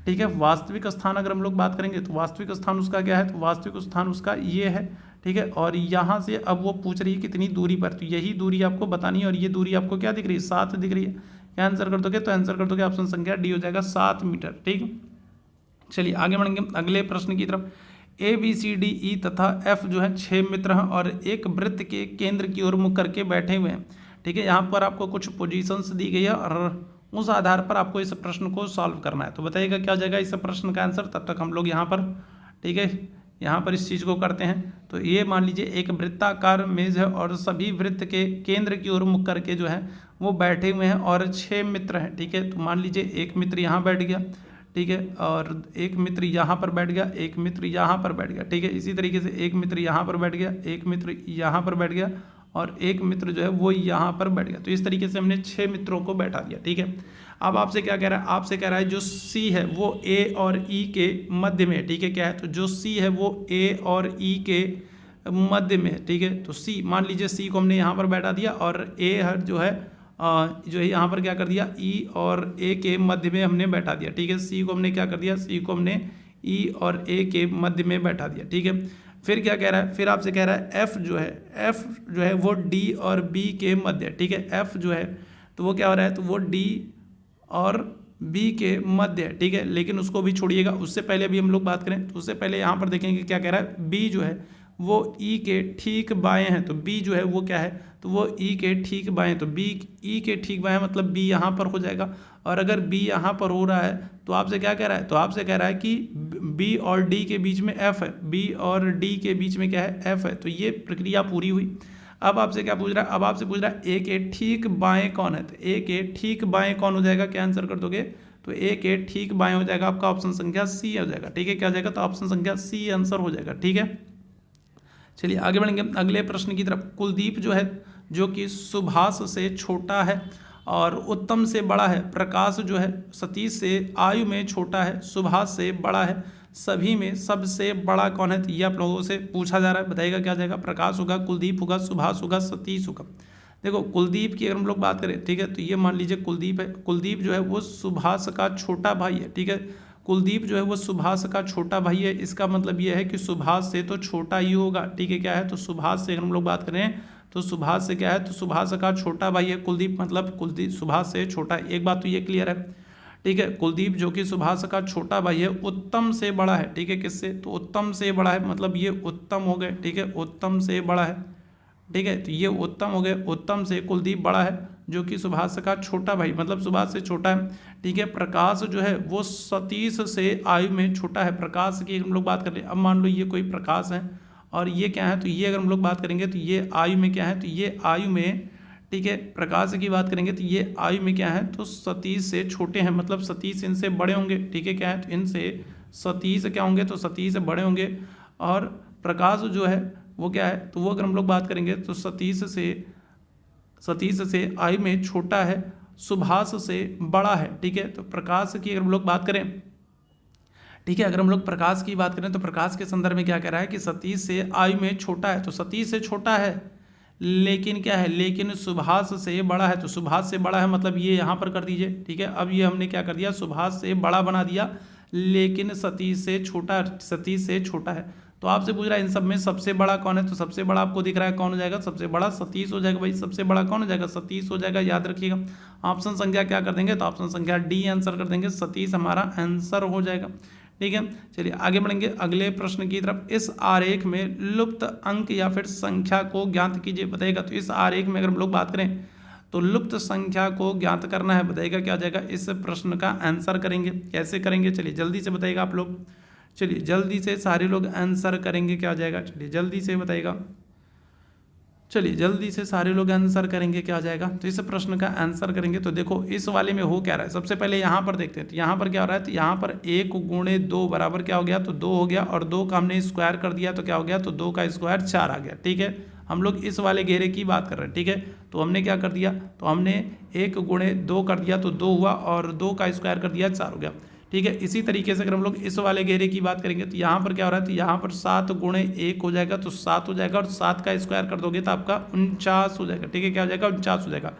ठीक है। वास्तविक स्थान अगर हम लोग बात करेंगे तो वास्तविक स्थान उसका क्या है, तो वास्तविक स्थान उसका ये है, ठीक है। और यहाँ से अब वो पूछ रही है कितनी दूरी पर, तो यही दूरी आपको बतानी है और ये दूरी आपको क्या दिख रही है, 7 दिख रही है। क्या आंसर कर दोगे, तो आंसर कर दोगे ऑप्शन संख्या डी हो जाएगा 7 मीटर, ठीक। चलिए आगे बढ़ेंगे अगले प्रश्न की तरफ। A B C D E तथा एफ जो है 6 मित्र हैं और एक वृत्त के केंद्र की ओर मुख करके बैठे हुए हैं, ठीक है। यहाँ पर आपको कुछ पोजीशंस दी गई है और उस आधार पर आपको इस प्रश्न को सॉल्व करना है। तो बताइएगा क्या हो जाएगा इस प्रश्न का आंसर, तब तक हम लोग यहाँ पर, ठीक है, यहाँ पर इस चीज़ को करते हैं। तो ये मान लीजिए एक वृत्ताकार मेज है और सभी वृत्त के केंद्र की ओर मुख करके जो है वो बैठे हुए हैं और 6 मित्र हैं, ठीक है। तो मान लीजिए एक मित्र यहाँ बैठ गया, ठीक है, और एक मित्र यहाँ पर बैठ गया, एक मित्र यहाँ पर बैठ गया, ठीक है। इसी तरीके से एक मित्र यहाँ पर बैठ गया, एक मित्र यहाँ पर बैठ गया और एक मित्र जो है वो यहाँ पर बैठ गया। तो इस तरीके से हमने 6 मित्रों को बैठा दिया, ठीक है। अब आपसे क्या कह रहा है, आपसे कह रहा है जो सी है वो ए और ई के मध्य में, ठीक है, क्या है, तो जो सी है वो ए और ई के मध्य में, ठीक है। तो सी मान लीजिए सी को हमने यहाँ पर बैठा दिया और ए जो है यहाँ पर क्या कर दिया, ई और ए के मध्य में हमने बैठा दिया, ठीक है। सी को हमने क्या कर दिया, सी को हमने ई और ए के मध्य में बैठा दिया, ठीक है। फिर क्या कह रहा है, फिर आपसे कह रहा है एफ जो है वो डी और बी के मध्य, ठीक है। एफ जो है तो वो क्या हो रहा है, तो वो डी और बी के मध्य, ठीक है। लेकिन उसको भी छोड़िएगा, उससे पहले भी हम लोग बात करें तो उससे पहले यहाँ पर देखेंगे क्या कह रहा है, बी जो है वो ई के ठीक बाएं हैं। तो बी जो है वो क्या है, तो वो ई के ठीक बाएं, तो बी ई के ठीक बाएं मतलब बी यहाँ पर हो जाएगा। और अगर बी यहाँ पर हो रहा है तो आपसे क्या कह रहा है, तो आपसे कह रहा है कि बी और डी के बीच में एफ है, बी और डी के बीच में क्या है, एफ है। तो ये प्रक्रिया पूरी हुई। अब आपसे क्या पूछ रहा है, अब आपसे पूछ रहा है ए के ठीक बाएं कौन है, तो ए के ठीक बाएं कौन हो जाएगा, क्या आंसर कर दोगे, तो ए के ठीक बाएं हो जाएगा आपका ऑप्शन संख्या सी हो जाएगा, ठीक है। क्या हो जाएगा, तो ऑप्शन संख्या सी आंसर हो जाएगा, ठीक है। चलिए आगे बढ़ेंगे अगले प्रश्न की तरफ। कुलदीप जो है जो कि सुभाष से छोटा है और उत्तम से बड़ा है, प्रकाश जो है सतीश से आयु में छोटा है, सुभाष से बड़ा है, सभी में सबसे बड़ा कौन है, तो ये आप लोगों से पूछा जा रहा है। बताइएगा क्या जाएगा, प्रकाश होगा, कुलदीप होगा, सुभाष होगा, सतीश होगा। देखो कुलदीप की अगर हम लोग बात करें, ठीक है, तो ये मान लीजिए कुलदीप है, कुलदीप जो है वो सुभाष का छोटा भाई है, ठीक है। कुलदीप जो है वो सुभाष का छोटा भाई है, इसका मतलब ये है कि सुभाष से तो छोटा ही होगा, ठीक है। क्या है, तो सुभाष से अगर हम लोग बात करें तो सुभाष से क्या है, तो सुभाष का छोटा भाई है कुलदीप, मतलब कुलदीप सुभाष से छोटा है। एक बात तो ये क्लियर है, ठीक है। कुलदीप जो कि सुभाष का छोटा भाई है उत्तम से बड़ा है, ठीक है। किससे, तो उत्तम से बड़ा है, मतलब ये उत्तम हो गए, ठीक है, उत्तम से बड़ा है, ठीक है। तो ये उत्तम हो गए, उत्तम से कुलदीप बड़ा है जो कि सुभाष का छोटा भाई मतलब सुभाष से छोटा है, ठीक है। प्रकाश जो है वो सतीश से आयु में छोटा है, प्रकाश की हम लोग बात कर रहे हैं। अब मान लो ये कोई प्रकाश है और ये क्या है, तो ये अगर हम लोग बात करेंगे तो ये आयु में क्या है, तो ये आयु में, ठीक है, प्रकाश की बात करेंगे तो ये आयु में क्या है, तो सतीश से छोटे हैं, मतलब सतीश इनसे बड़े होंगे, ठीक है। क्या है, तो इनसे सतीश क्या होंगे, तो सतीश बड़े होंगे। और प्रकाश जो है वो क्या है, तो वो अगर हम लोग बात करेंगे तो सतीश से आयु में छोटा है, सुभाष से बड़ा है, ठीक है। तो प्रकाश की अगर हम लोग बात करें, ठीक है, अगर हम लोग प्रकाश की बात करें तो प्रकाश के संदर्भ में क्या कह रहा है कि सतीश से आयु में छोटा है, तो सतीश से छोटा है लेकिन क्या है, लेकिन सुभाष से बड़ा है। तो सुभाष से बड़ा है मतलब ये यहाँ पर कर दीजिए, ठीक है। अब ये हमने क्या कर दिया, सुभाष से बड़ा बना दिया लेकिन सतीश से छोटा है। तो आपसे पूछ रहा है इन सब में सबसे बड़ा कौन है, तो सबसे बड़ा आपको दिख रहा है कौन हो जाएगा, सबसे बड़ा सतीश हो जाएगा भाई, सबसे बड़ा कौन हो जाएगा, सतीश हो जाएगा, याद रखिएगा। ऑप्शन संख्या क्या कर देंगे, तो ऑप्शन संख्या डी आंसर कर देंगे, सतीश हमारा आंसर हो जाएगा। ठीक है, चलिए आगे बढ़ेंगे अगले प्रश्न की तरफ। इस आरेख में लुप्त अंक या फिर संख्या को ज्ञात कीजिए, बताइएगा। तो इस आरेख में अगर हम लोग बात करें तो लुप्त संख्या को ज्ञात करना है, बताइएगा क्या हो जाएगा, इस प्रश्न का आंसर करेंगे। कैसे करेंगे, चलिए जल्दी से बताइएगा आप लोग, चलिए जल्दी से सारे लोग आंसर करेंगे, क्या हो जाएगा, चलिए जल्दी से बताइएगा, चलिए जल्दी से सारे लोग आंसर करेंगे, क्या आ जाएगा। तो इस प्रश्न का आंसर करेंगे। तो देखो इस वाले में हो क्या रहा है, सबसे पहले यहाँ पर देखते हैं। तो यहाँ पर क्या हो रहा है, तो यहाँ पर 1 गुणे 2 बराबर क्या हो गया, तो 2 हो गया, और 2 का हमने स्क्वायर कर दिया तो क्या हो गया, तो 2 का स्क्वायर 4 आ गया। ठीक है, हम लोग इस वाले घेरे की बात कर रहे हैं। ठीक है, तो हमने क्या कर दिया, तो हमने 1 गुणे 2 कर दिया तो 2 हुआ, और 2 का स्क्वायर कर दिया 4 हो गया। ठीक है, इसी तरीके से अगर हम लोग इस वाले घेरे की बात करेंगे तो यहाँ पर क्या हो रहा है, तो यहाँ पर 7 गुणे 1 हो जाएगा तो 7 हो जाएगा, और 7 का स्क्वायर कर दोगे तो आपका 49 हो जाएगा। ठीक है, क्या हो जाएगा, 49 हो जाएगा।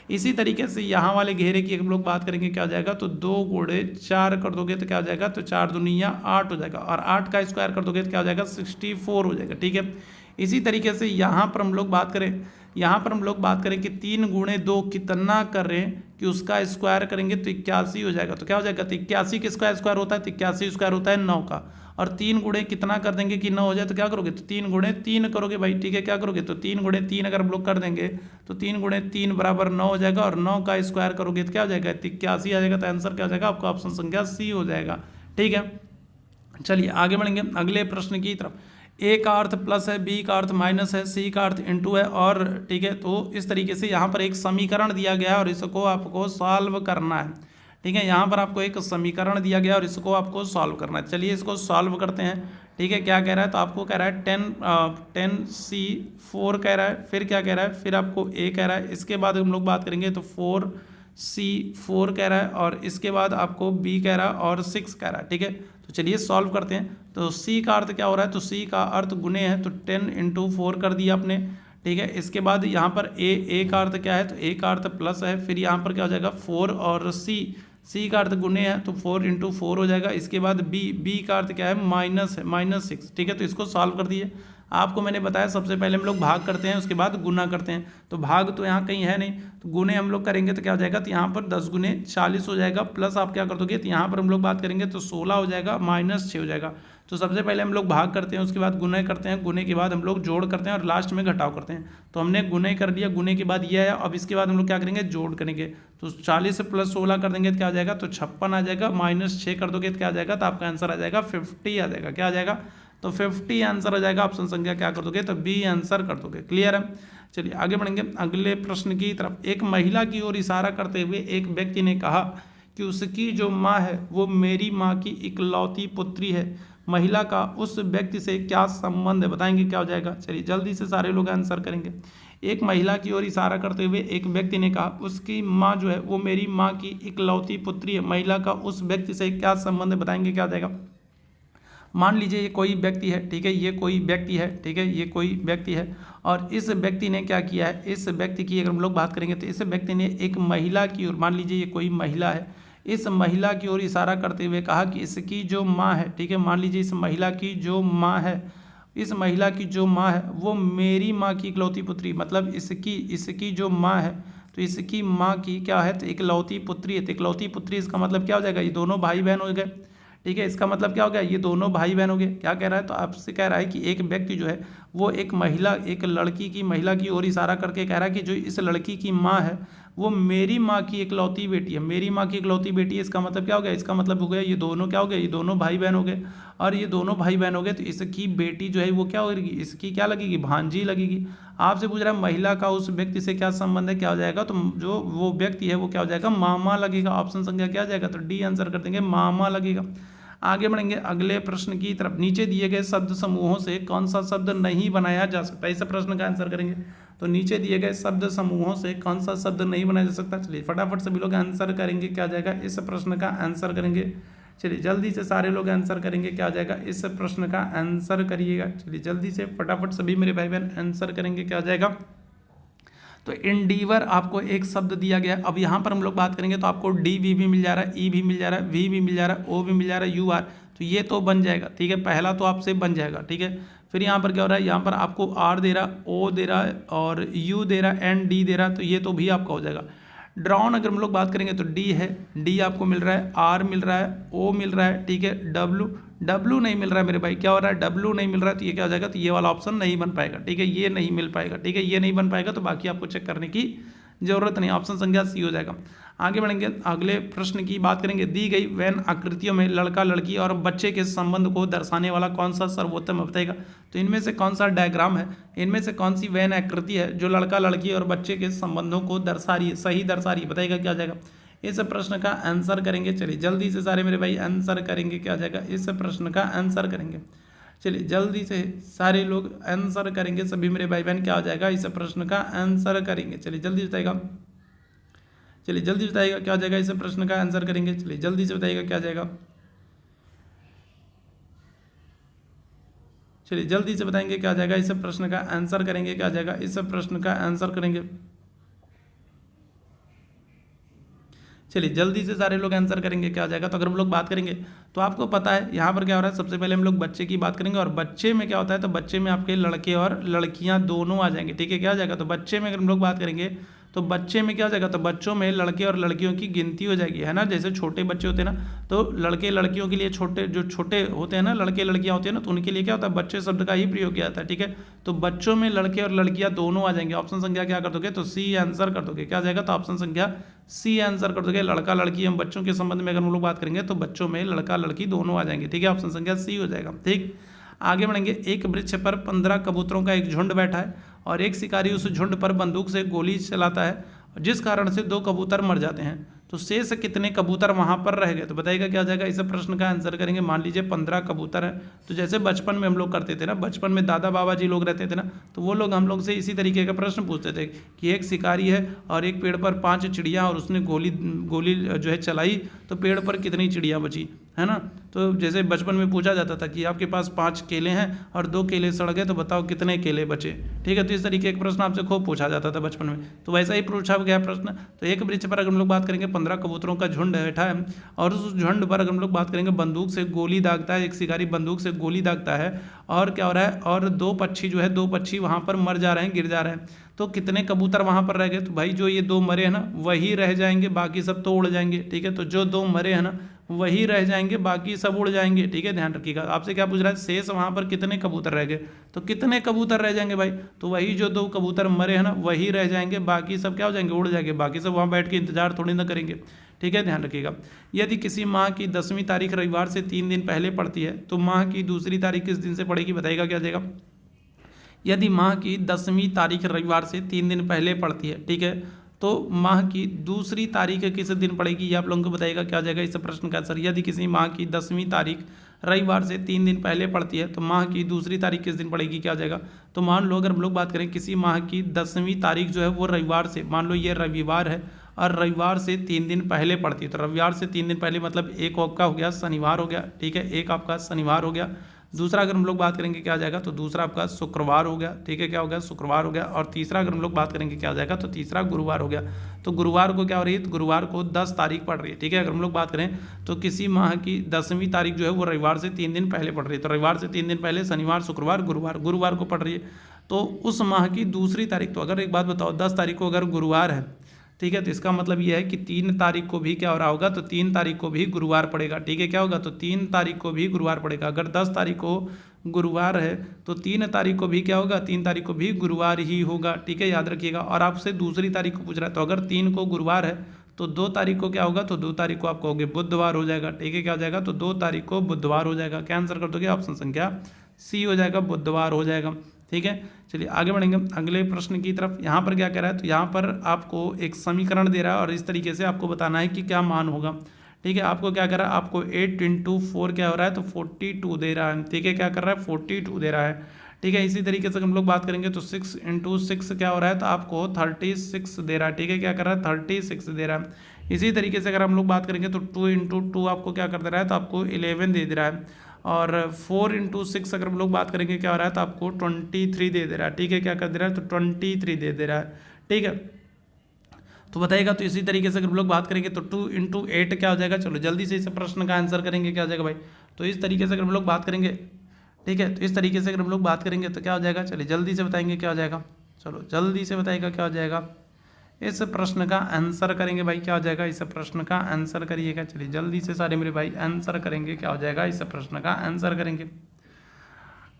इसी तरीके से यहाँ वाले घेरे की हम लोग बात करेंगे, क्या हो जाएगा, तो 2 गुणे 4 कर दोगे तो क्या हो जाएगा, तो 4 दूनिया 8 हो जाएगा, और 8 का स्क्वायर कर दोगे तो क्या हो जाएगा, 64 हो जाएगा। ठीक है, इसी तरीके से यहाँ पर हम लोग बात करें, यहाँ पर हम लोग बात करें कि 3 गुणे 2 कितना कर रहे हैं कि उसका स्क्वायर करेंगे तो 81 हो जाएगा। तो क्या हो जाएगा, तो 81 किसका स्क्वायर होता है, तो 81 स्क्वायर होता है 9 का, और 3 गुणे कितना कर देंगे कि 9 हो जाए, तो क्या करोगे, तो 3 गुणे 3 करोगे भाई। ठीक है, क्या करोगे, तो 3 गुणे 3 अगर हम लोग कर देंगे तो 3 गुणे 3 बराबर 9 हो जाएगा, और 9 का स्क्वायर करोगे तो क्या हो जाएगा, 81 आ जाएगा। तो आंसर क्या हो जाएगा आपका, ऑप्शन संख्या सी हो जाएगा। ठीक है, चलिए आगे बढ़ेंगे अगले प्रश्न की तरफ। ए का अर्थ प्लस है, बी का अर्थ माइनस है, सी का अर्थ इनटू है, और ठीक है, तो इस तरीके से यहाँ पर एक समीकरण दिया गया है और इसको आपको सॉल्व करना है। ठीक है, यहाँ पर आपको एक समीकरण दिया गया और इसको आपको सॉल्व करना है। चलिए इसको सॉल्व करते हैं। ठीक है, क्या कह रहा है, तो आपको कह रहा है 10C4 कह रहा है, फिर क्या कह रहा है, फिर आपको ए कह रहा है, इसके बाद हम लोग बात करेंगे तो 4C4 कह रहा है, और इसके बाद आपको बी कह रहा है, और 6 कह रहा है। ठीक है, तो चलिए सॉल्व करते हैं। तो सी का अर्थ क्या हो रहा है, तो सी का अर्थ गुने है, तो 10 × 4 कर दिया आपने। ठीक है, इसके बाद यहाँ पर ए का अर्थ क्या है, तो ए का अर्थ प्लस है, फिर यहाँ पर क्या हो जाएगा 4, और सी का अर्थ गुने है तो 4 × 4 हो जाएगा। इसके बाद बी का अर्थ क्या है, माइनस है, -6। ठीक है, तो इसको सॉल्व कर दिए। आपको मैंने बताया सबसे पहले हम लोग भाग करते हैं, उसके बाद गुना करते हैं। तो भाग तो यहाँ कहीं है नहीं, तो गुने हम लोग करेंगे तो क्या हो जाएगा, तो यहाँ पर 10 गुने 40 हो जाएगा, प्लस आप क्या कर दोगे, तो यहाँ पर हम लोग बात करेंगे तो 16 हो जाएगा, -6 हो जाएगा। तो सबसे पहले हम लोग भाग करते हैं, उसके बाद गुने करते हैं, गुने के बाद हम लोग जोड़ करते हैं, और लास्ट में घटाव करते हैं। तो हमने गुने कर लिया, गुने के बाद ये आया। अब इसके बाद हम लोग क्या करेंगे, जोड़ करेंगे। तो 40 + 16 कर देंगे तो क्या आ जाएगा, तो 56 आ जाएगा, -6 कर दोगे तो क्या आ जाएगा, तो आपका आंसर आ जाएगा 50 आ जाएगा। क्या आ जाएगा, तो 50 आंसर आ जाएगा। ऑप्शन संख्या क्या कर दोगे, तो बी आंसर कर दोगे। क्लियर है, चलिए आगे बढ़ेंगे अगले प्रश्न की तरफ। एक महिला की ओर इशारा करते हुए एक व्यक्ति ने कहा कि उसकी जो माँ है वो मेरी माँ की इकलौती पुत्री है। महिला का उस व्यक्ति से क्या संबंध है, बताएंगे क्या हो जाएगा। चलिए जल्दी से सारे लोग आंसर करेंगे। एक महिला की ओर इशारा करते हुए एक व्यक्ति ने कहा उसकी माँ जो है वो मेरी माँ की इकलौती पुत्री है। महिला का उस व्यक्ति से क्या संबंध है, बताएंगे क्या हो जाएगा। मान लीजिए ये कोई व्यक्ति है, ठीक है, ये कोई व्यक्ति है, ठीक है, ये कोई व्यक्ति है, और इस व्यक्ति ने क्या किया है, इस व्यक्ति की अगर हम लोग बात करेंगे तो इस व्यक्ति ने एक महिला की ओर, मान लीजिए ये कोई महिला है, इस महिला की ओर इशारा करते हुए कहा कि इसकी जो माँ है, ठीक है, मान लीजिए इस महिला की जो माँ है, इस महिला की जो माँ है वो मेरी माँ की इकलौती पुत्री, मतलब इसकी जो माँ है तो इसकी माँ की क्या है, तो इकलौती पुत्री है। तो इकलौती पुत्री इसका मतलब क्या हो जाएगा, ये दोनों भाई बहन हो गए। ठीक है, इसका मतलब क्या हो गया, ये दोनों भाई बहन हो गए। क्या कह रहा है, तो आपसे कह रहा है कि एक व्यक्ति जो है वो एक महिला, एक लड़की की, महिला की ओर इशारा करके कह रहा है कि जो इस लड़की की माँ है वो मेरी माँ की इकलौती बेटी है, मेरी माँ की इकलौती बेटी है। इसका मतलब क्या हो गया, इसका मतलब हो गया ये दोनों क्या हो गए, ये दोनों भाई बहन हो गए, और ये दोनों भाई बहन हो गए तो इसकी बेटी जो है वो क्या होगी, इसकी क्या लगेगी, भांजी लगेगी। आपसे पूछ रहा है महिला का उस व्यक्ति से क्या संबंध है, क्या हो जाएगा, तो जो वो व्यक्ति है वो क्या हो जाएगा, मामा लगेगा। ऑप्शन संख्या क्या आ जाएगा, तो डी आंसर कर देंगे, मामा लगेगा। आगे बढ़ेंगे अगले प्रश्न की तरफ। नीचे दिए गए शब्द समूहों से कौन सा शब्द नहीं बनाया जा सकता, इस प्रश्न का आंसर करेंगे। तो नीचे दिए गए शब्द समूहों से कौन सा शब्द नहीं बनाया जा सकता। चलिए फटाफट सभी लोग आंसर करेंगे, क्या जाएगा, इस प्रश्न का आंसर करेंगे। चलिए जल्दी से सारे लोग आंसर करेंगे, क्या जाएगा, इस प्रश्न का आंसर करिएगा। चलिए जल्दी से फटाफट सभी मेरे भाई बहन आंसर करेंगे, क्या जाएगा। तो इंडीवर आपको एक शब्द दिया गया। अब यहाँ पर हम लोग बात करेंगे तो आपको डी वी भी मिल जा रहा है, ई भी मिल जा रहा है, वी भी मिल जा रहा है, ओ भी मिल जा रहा है, यू आर। तो ये तो बन जाएगा, ठीक है, पहला तो आपसे बन जाएगा, ठीक है। फिर यहाँ पर क्या हो रहा है, यहाँ पर आपको आर दे रहा, ओ दे रहा है और यू दे रहा, एन डी दे रहा, तो ये तो भी आपका हो जाएगा। ड्रॉन अगर हम लोग बात करेंगे तो डी है, डी आपको मिल रहा है, आर मिल रहा है, ओ मिल रहा है, ठीक है, डब्लू नहीं मिल रहा है मेरे भाई, क्या हो रहा है, डब्लू नहीं मिल रहा है, तो ये क्या हो जाएगा, तो ये वाला ऑप्शन नहीं बन पाएगा, ठीक है, ये नहीं मिल पाएगा, ठीक है, ये नहीं बन पाएगा, तो बाकी आपको चेक करने की जरूरत नहीं, ऑप्शन संख्या सी हो जाएगा। आगे बढ़ेंगे, अगले प्रश्न की बात करेंगे। दी गई वैन आकृतियों में लड़का लड़की और बच्चे के संबंध को दर्शाने वाला कौन सा सर्वोत्तम है, बताएगा। तो इनमें से कौन सा डायग्राम है, इनमें से कौन सी वैन आकृति है जो लड़का लड़की और बच्चे के संबंधों को दर्शा रही है, सही दर्शा रही है, बताएगा क्या जाएगा। इस प्रश्न का आंसर करेंगे, चलिए जल्दी से सारे मेरे भाई आंसर करेंगे, क्या जाएगा, इस प्रश्न का आंसर करेंगे, चलिए जल्दी से सारे लोग आंसर करेंगे, सभी मेरे भाई बहन क्या हो जाएगा, इस प्रश्न का आंसर करेंगे, चलिए जल्दी बताएगा, चलिए जल्दी बताइएगा क्या जाएगा, इस प्रश्न का आंसर करेंगे, चलिए जल्दी से बताइएगा क्या जाएगा, चलिए जल्दी से बताएंगे क्या जाएगा, इस प्रश्न का आंसर करेंगे, क्या जाएगा, इस प्रश्न का आंसर करेंगे, चलिए जल्दी से सारे लोग आंसर करेंगे, क्या जाएगा। तो अगर हम लोग बात करेंगे तो आपको पता है यहाँ पर क्या हो रहा है, सबसे पहले हम लोग बच्चे की बात करेंगे, और बच्चे में क्या होता है, तो बच्चे में आपके लड़के और लड़कियाँ दोनों आ जाएंगे, ठीक है, क्या हो जाएगा। तो बच्चे में अगर हम लोग बात करेंगे तो बच्चे में क्या हो जाएगा, तो बच्चों में लड़के और लड़कियों की गिनती हो जाएगी, है ना, जैसे छोटे बच्चे होते हैं ना, तो लड़के लड़कियों के लिए छोटे जो छोटे होते हैं ना, लड़के लड़कियां होते हैं ना, तो उनके लिए क्या होता है, बच्चे शब्द का ही प्रयोग किया जाता है, ठीक है। तो बच्चों में लड़के और लड़कियां दोनों आ जाएंगे, ऑप्शन संख्या क्या कर दोगे, तो सी आंसर कर दोगे, क्या जाएगा, तो ऑप्शन संख्या सी आंसर कर दोगे। लड़का लड़की हम बच्चों के संबंध में अगर हम लोग बात करेंगे तो बच्चों में लड़का लड़की दोनों आ जाएंगे, ठीक है, ऑप्शन संख्या सी हो जाएगा, ठीक। आगे बढ़ेंगे, एक वृक्ष पर 15 कबूतरों का एक झुंड बैठा है और एक शिकारी उस झुंड पर बंदूक से गोली चलाता है, जिस कारण से 2 कबूतर मर जाते हैं, तो शेष कितने कबूतर वहां पर रह गए, तो बताइएगा क्या जाएगा, इस प्रश्न का आंसर करेंगे। मान लीजिए 15 कबूतर है, तो जैसे बचपन में हम लोग करते थे ना, बचपन में दादा बाबा जी लोग रहते थे ना, तो वो लोग हम लोग से इसी तरीके का प्रश्न पूछते थे कि एक शिकारी है और एक पेड़ पर 5 चिड़िया और उसने गोली गोली जो है चलाई, तो पेड़ पर कितनी चिड़िया बची, है ना। तो जैसे बचपन में पूछा जाता था कि आपके पास 5 केले हैं और 2 केले सड़ गए, तो बताओ कितने केले बचे, ठीक है। तो इस तरीके का प्रश्न आपसे खूब पूछा जाता था बचपन में, तो वैसा ही पूछा गया प्रश्न। तो एक वृक्ष पर अगर हम लोग बात करेंगे 15 कबूतरों का झुंड बैठा है और उस झुंड पर अगर हम लोग बात करेंगे बंदूक से गोली दागता है, एक शिकारी बंदूक से गोली दागता है और क्या हो रहा है, और 2 पक्षी जो है 2 पक्षी वहाँ पर मर जा रहे हैं, गिर जा रहे हैं, तो कितने कबूतर वहाँ पर रह गए, तो भाई जो ये 2 मरे हैं ना वही रह जाएंगे, बाकी सब तो उड़ जाएंगे, ठीक है। तो जो 2 मरे हैं ना वही रह जाएंगे, बाकी सब उड़ जाएंगे, ठीक है, ध्यान रखिएगा। आपसे क्या पूछ रहा है, शेष वहाँ पर कितने कबूतर रह गए, तो कितने कबूतर रह जाएंगे भाई, तो वही जो 2 कबूतर मरे हैं ना वही रह जाएंगे, बाकी सब क्या हो जाएंगे, उड़ जाएंगे, बाकी सब वहाँ बैठ के इंतजार थोड़ी ना करेंगे, ठीक है, ध्यान रखिएगा। यदि किसी माह की 10वीं तारीख रविवार से 3 दिन पहले पड़ती है तो माह की दूसरी तारीख किस दिन से पड़ेगी, बताइएगा क्या जाएगा। यदि माह की 10वीं तारीख रविवार से 3 दिन पहले पड़ती है, ठीक है, तो माह की दूसरी तारीख किस दिन पड़ेगी, ये आप लोगों को बताइएगा क्या जाएगा, इस प्रश्न का आंसर। यदि किसी माह की 10वीं तारीख रविवार से 3 दिन पहले पड़ती है तो माह की दूसरी तारीख किस दिन पड़ेगी, क्या जाएगा। तो मान लो अगर हम लोग बात करें किसी माह की 10वीं तारीख जो है वो रविवार से, मान लो ये रविवार है और रविवार से 3 दिन पहले पड़ती है, तो रविवार से 3 दिन पहले मतलब एक आपका हो गया शनिवार हो गया, ठीक है, एक आपका शनिवार हो गया। दूसरा अगर हम लोग बात करेंगे क्या जाएगा, तो दूसरा आपका शुक्रवार हो गया, ठीक है, क्या हो गया, शुक्रवार हो गया। और तीसरा अगर हम लोग बात करेंगे क्या जाएगा, तो तीसरा गुरुवार हो गया। तो गुरुवार को क्या हो रही है, तो गुरुवार को 10 तारीख पड़ रही है, ठीक है। अगर हम लोग बात करें तो किसी माह की 10वीं तारीख जो है वो रविवार से 3 दिन पहले पड़ रही है, तो रविवार से 3 दिन पहले शनिवार शुक्रवार गुरुवार, गुरुवार को पड़ रही है। तो उस माह की दूसरी तारीख, तो अगर एक बात बताओ 10 तारीख को अगर गुरुवार है, ठीक है, तो इसका मतलब यह है कि 3 तारीख को भी क्या हो रहा होगा, तो 3 तारीख को भी गुरुवार पड़ेगा, ठीक है, क्या होगा, तो 3 तारीख को भी गुरुवार पड़ेगा। अगर 10 तारीख को गुरुवार है तो 3 तारीख को भी क्या होगा, 3 तारीख को भी गुरुवार ही होगा, ठीक है, याद रखिएगा। और आपसे दूसरी तारीख को पूछ रहा है, तो अगर 3 को गुरुवार है तो 2 तारीख को क्या होगा, तो 2 तारीख को आप कहोगे बुधवार हो जाएगा, ठीक है, क्या हो जाएगा, तो 2 तारीख को बुधवार हो जाएगा। क्या आंसर कर दोगे, ऑप्शन संख्या सी हो जाएगा, बुधवार हो जाएगा, ठीक है। चलिए आगे बढ़ेंगे अगले प्रश्न की तरफ। यहाँ पर क्या कह रहा है, तो यहाँ पर आपको एक समीकरण दे रहा है और इस तरीके से आपको बताना है कि क्या मान होगा, ठीक है। आपको क्या कर रहा है, आपको 8 × 4 क्या हो रहा है, तो 42 दे रहा है, ठीक है, क्या कर रहा है, 42 दे रहा है, ठीक है। इसी तरीके से हम लोग बात करेंगे तो 6 × 6 क्या हो रहा है, तो आपको 36 दे रहा है, ठीक है, क्या कर रहा है, 36 दे रहा है। इसी तरीके से अगर हम लोग बात करेंगे तो 2 × 2 आपको क्या कर दे रहा है, तो आपको 11 दे रहा है। और 4 × 6 अगर हम लोग बात करेंगे क्या हो रहा है, तो आपको 23 दे रहा है, ठीक है, क्या कर दे रहा है, तो 23 दे रहा है, ठीक है। तो बताइएगा। तो इसी तरीके से अगर हम लोग बात करेंगे तो 2 × 8 क्या हो जाएगा, चलो जल्दी से इस प्रश्न का आंसर करेंगे, क्या हो जाएगा भाई, तो इस तरीके से अगर हम लोग बात करेंगे, ठीक है, तो इस तरीके से अगर हम लोग बात करेंगे तो क्या हो जाएगा, चलिए जल्दी से बताएंगे क्या हो जाएगा, चलो जल्दी से बताइएगा क्या हो जाएगा। इस प्रश्न का आंसर करेंगे भाई, क्या हो जाएगा, इस प्रश्न का आंसर करिएगा। चलिए जल्दी से सारे मेरे भाई आंसर करेंगे, क्या हो जाएगा, इस प्रश्न का आंसर करेंगे।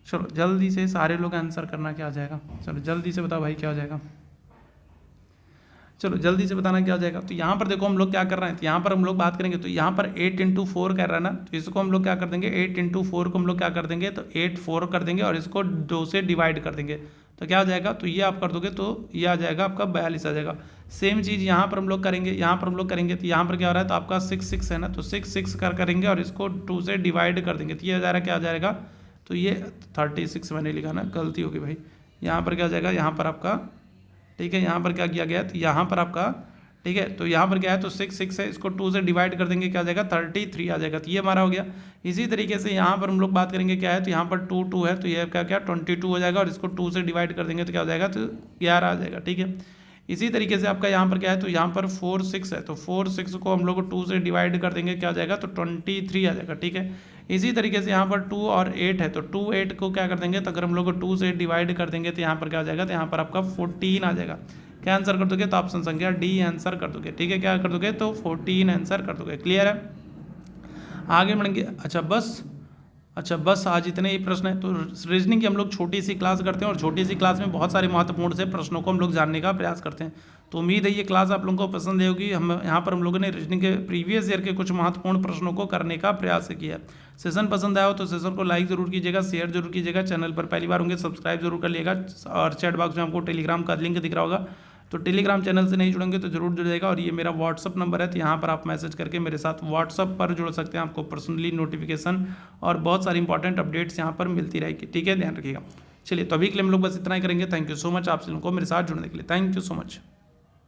चलो जल्दी से सारे लोग आंसर करना, क्या हो जाएगा, चलो जल्दी से बताओ भाई क्या हो जाएगा, चलो जल्दी से बताना क्या हो जाएगा। तो यहाँ पर देखो हम लोग क्या कर रहे हैं, तो यहाँ पर हम लोग बात करेंगे, तो यहाँ पर 8 × 4 कर रहा है ना, तो इसको हम लोग क्या कर देंगे, 8 × 4 को हम लोग क्या कर देंगे, तो 8 4 कर देंगे और इसको 2 से डिवाइड कर देंगे, तो क्या हो जाएगा, तो ये आप कर दोगे तो ये आ जाएगा आपका 42 आ जाएगा। सेम चीज़ यहाँ पर हम लोग करेंगे, यहाँ पर हम लोग करेंगे, तो यहाँ पर क्या हो रहा है, तो आपका 6 6 है ना, तो 6 6 करेंगे और इसको 2 से डिवाइड कर देंगे, तो ये आ जाएगा, क्या आ जाएगा, तो ये 36 मैंने लिखा ना, गलती होगी भाई, यहाँ पर क्या हो जाएगा, यहाँ पर आपका, ठीक है, यहाँ पर क्या किया गया, तो यहाँ पर आपका, ठीक है, तो यहाँ पर क्या है, तो 6 6 है, इसको 2 से डिवाइड कर देंगे, क्या आ जाएगा, 33 आ जाएगा, तो ये हमारा हो गया। इसी तरीके से यहाँ पर हम लोग बात करेंगे, क्या है, तो यहाँ पर 2 2 है, तो ये क्या क्या 22 हो जाएगा और इसको 2 से डिवाइड कर देंगे तो क्या हो जाएगा, तो 11 आ जाएगा, ठीक है। इसी तरीके से आपका यहाँ पर क्या है, तो यहाँ पर 4 6 है, तो 4 6 को हम लोग 2 से डिवाइड कर देंगे, क्या हो जाएगा, तो 23 आ जाएगा, ठीक है। इसी तरीके से यहाँ पर 2 और 8 है, तो 2 8 को क्या कर देंगे, तो अगर हम लोग 2 से डिवाइड कर देंगे तो यहाँ पर क्या हो जाएगा, तो यहाँ पर आपका 14 आ जाएगा। क्या आंसर कर दोगे, तो ऑप्शन संख्या डी आंसर कर दोगे, ठीक है, क्या कर दोगे, तो 14 आंसर कर दोगे। क्लियर है, आगे बढ़ेंगे। अच्छा बस आज इतने ही प्रश्न है। तो रीजनिंग की हम लोग छोटी सी क्लास करते हैं और छोटी सी क्लास में बहुत सारे महत्वपूर्ण से प्रश्नों को हम लोग जानने का प्रयास करते हैं। तो उम्मीद है ये क्लास आप लोगों को पसंद आई होगी। हम यहाँ पर हम लोगों ने रीजनिंग के प्रीवियस ईयर के कुछ महत्वपूर्ण प्रश्नों को करने का प्रयास किया। सेशन पसंद आया हो तो सेशन को लाइक जरूर कीजिएगा, शेयर जरूर कीजिएगा, चैनल पर पहली बार होंगे सब्सक्राइब जरूर कर लिएगा और चैट बॉक्स में आपको टेलीग्राम का लिंक दिख रहा होगा, तो टेलीग्राम चैनल से नहीं जुड़ेंगे तो जरूर जुड़ जाएगा। और ये मेरा व्हाट्सअप नंबर है, तो यहाँ पर आप मैसेज करके मेरे साथ व्हाट्सअप पर जुड़ सकते हैं, आपको पर्सनली नोटिफिकेशन और बहुत सारी इंपॉर्टेंट अपडेट्स यहाँ पर मिलती रहेगी, ठीक है, ध्यान रखिएगा। चलिए तो अभी के लिए हम लोग बस इतना ही करेंगे। थैंक यू सो मच आप लोगों को मेरे साथ जुड़ने के लिए, थैंक यू सो मच।